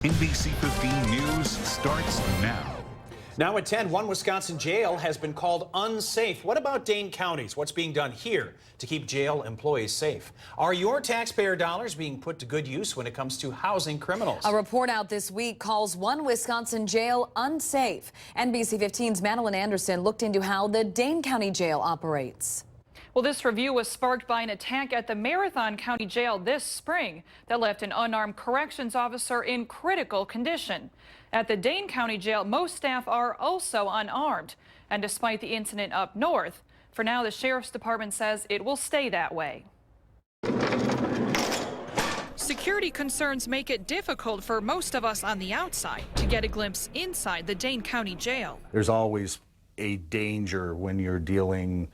NBC 15 News starts now. Now at 10, one Wisconsin jail has been called unsafe. What about Dane County's? What's being done here to keep jail employees safe? Are your taxpayer dollars being put to good use when it comes to housing criminals? A report out this week calls one Wisconsin jail unsafe. NBC 15's Madeline Anderson looked into how the Dane County Jail operates. Well, this review was sparked by an attack at the Marathon County Jail this spring that left an unarmed corrections officer in critical condition. At the Dane County Jail, most staff are also unarmed. And despite the incident up north, for now the Sheriff's Department says it will stay that way. Security concerns make it difficult for most of us on the outside to get a glimpse inside the Dane County Jail. There's always a danger when you're dealing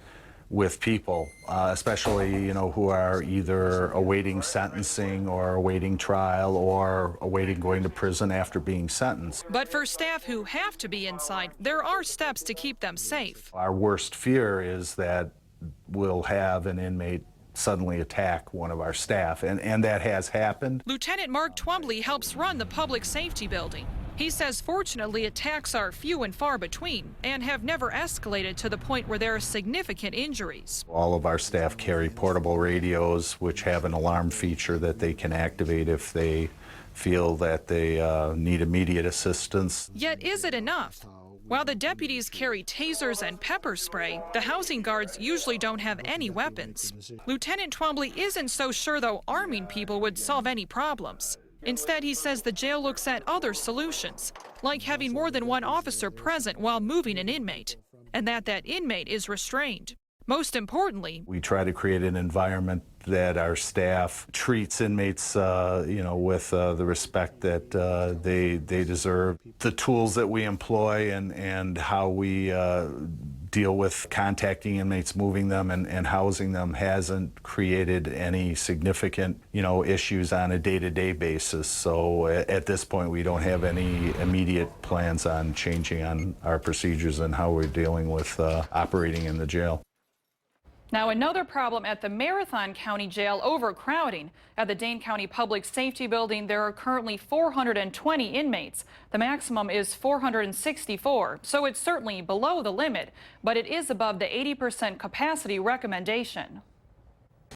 with people, especially, who are either awaiting sentencing or awaiting trial or awaiting going to prison after being sentenced. But for staff who have to be inside, there are steps to keep them safe. Our worst fear is that we'll have an inmate suddenly attack one of our staff, and that has happened. Lieutenant Mark Twombly helps run the public safety building. He says fortunately attacks are few and far between and have never escalated to the point where there are significant injuries. All of our staff carry portable radios which have an alarm feature that they can activate if they feel that they need immediate assistance. Yet is it enough? While the deputies carry tasers and pepper spray, the housing guards usually don't have any weapons. Lieutenant Twombly isn't so sure, though, arming people would solve any problems. Instead, he says the jail looks at other solutions, like having more than one officer present while moving an inmate, and that inmate is restrained. Most importantly, we try to create an environment that our staff treats inmates, with the respect that they deserve. The tools that we employ and how we deal with contacting inmates, moving them and housing them hasn't created any significant, issues on a day-to-day basis. So at this point, we don't have any immediate plans on changing on our procedures and how we're dealing with operating in the jail. Now, another problem at the Marathon County Jail, overcrowding. At the Dane County Public Safety Building, there are currently 420 inmates. The maximum is 464, so it's certainly below the limit, but it is above the 80% capacity recommendation.